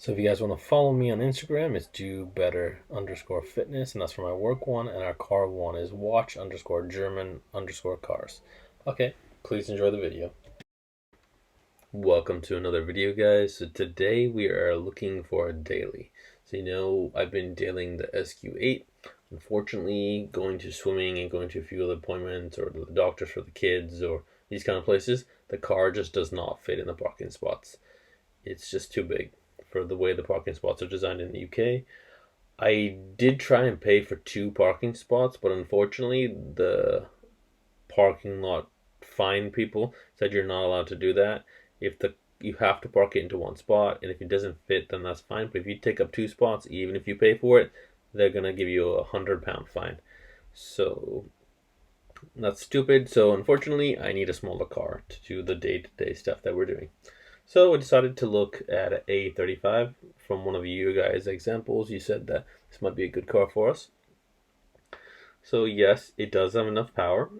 So if you guys want to follow me on Instagram, it's do better_fitness, and that's for my work one, and our car one is watch_German_cars. Okay, please enjoy the video. Welcome to another video, guys. So today we are looking for a daily. So I've been dailying the SQ8. Unfortunately, going to swimming and going to a few other appointments or the doctors for the kids or these kind of places, the car just does not fit in the parking spots. It's just too big for the way the parking spots are designed in the UK. I did try and pay for 2 parking spots, but unfortunately the parking lot fine people said you're not allowed to do that. You have to park it into one spot, and if it doesn't fit, then that's fine. But if you take up 2 spots, even if you pay for it, they're gonna give you £100 fine. So that's stupid. So unfortunately, I need a smaller car to do the day-to-day stuff that we're doing. So I decided to look at an A35 from one of you guys' examples. You said that this might be a good car for us. So yes, it does have enough power.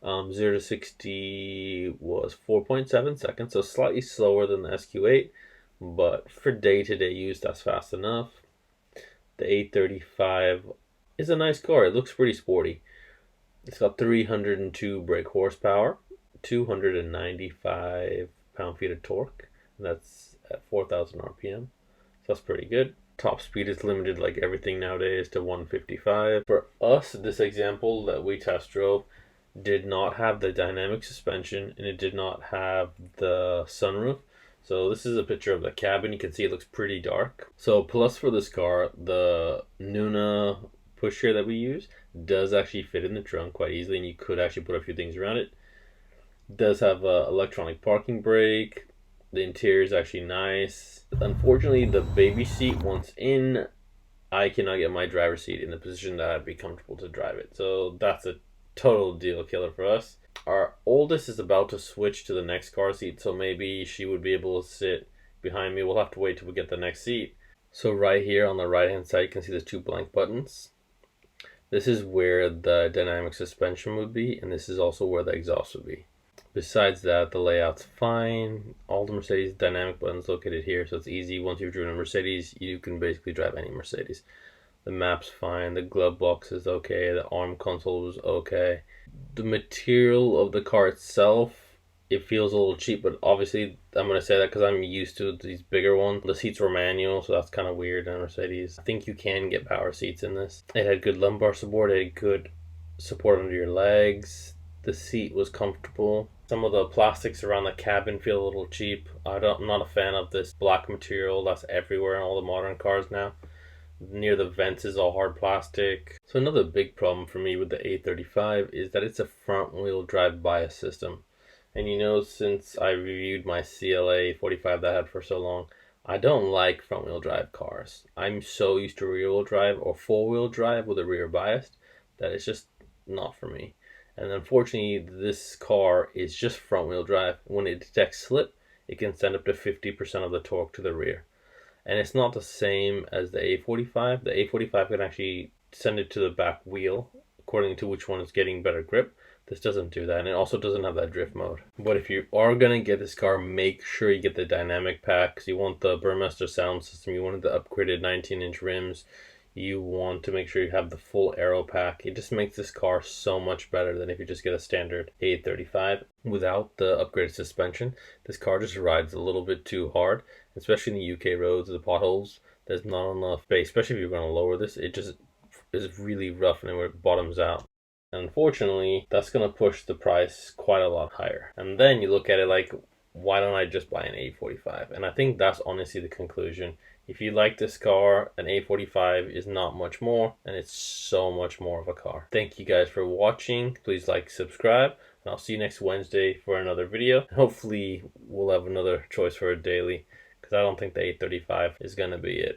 0 to 60 was 4.7 seconds, so slightly slower than the SQ8, but for day-to-day use, that's fast enough. The A35 is a nice car. It looks pretty sporty. It's got 302 brake horsepower, 295 pound-feet of torque, and that's at 4,000 RPM. So that's pretty good. Top speed is limited, like everything nowadays, to 155. For us, this example that we test drove did not have the dynamic suspension, and it did not have the sunroof. So this is a picture of the cabin. You can see it looks pretty dark. So plus for this car, the Nuna pusher that we use does actually fit in the trunk quite easily, and you could actually put a few things around it. It does have a electronic parking brake. The interior is actually nice. Unfortunately, the baby seat, once in, I cannot get my driver's seat in the position that I'd be comfortable to drive it. So that's a total deal killer for us. Our oldest is about to switch to the next car seat, so maybe she would be able to sit behind me. We'll have to wait till we get the next seat. So right here on the right hand side, you can see there's 2 blank buttons. This is where the dynamic suspension would be, and this is also where the exhaust would be. Besides that, the layout's fine. All the Mercedes dynamic buttons located here, so it's easy. Once you've driven a Mercedes, you can basically drive any Mercedes. The map's fine, the glove box is okay, the arm console was okay. The material of the car itself, it feels a little cheap, but obviously I'm going to say that because I'm used to these bigger ones. The seats were manual, so that's kind of weird in a Mercedes. I think you can get power seats in this. It had good lumbar support, it had good support under your legs. The seat was comfortable. Some of the plastics around the cabin feel a little cheap. I'm not a fan of this black material that's everywhere in all the modern cars now. Near the vents is all hard plastic. So another big problem for me with the A35 is that it's a front wheel drive bias system. And since I reviewed my CLA 45 that I had for so long, I don't like front wheel drive cars. I'm so used to rear wheel drive or 4-wheel drive with a rear bias that it's just not for me. And unfortunately, this car is just front wheel drive. When it detects slip, it can send up to 50% of the torque to the rear. And it's not the same as the A45. The A45 can actually send it to the back wheel according to which one is getting better grip. This doesn't do that, and it also doesn't have that drift mode. But if you are going to get this car, make sure you get the dynamic pack, because you want the Burmester sound system, you want the upgraded 19-inch rims, you want to make sure you have the full aero pack. It just makes this car so much better than if you just get a standard A35. Without the upgraded suspension, this car just rides a little bit too hard, especially in the UK roads, the potholes. There's not enough space, especially if you're going to lower this. It just is really rough and it bottoms out. Unfortunately, that's going to push the price quite a lot higher. And then you look at it like, why don't I just buy an A45? And I think that's honestly the conclusion. If you like this car, an A45 is not much more, and it's so much more of a car. Thank you guys for watching. Please like, subscribe, and I'll see you next Wednesday for another video. Hopefully, we'll have another choice for a daily, because I don't think the A35 is going to be it.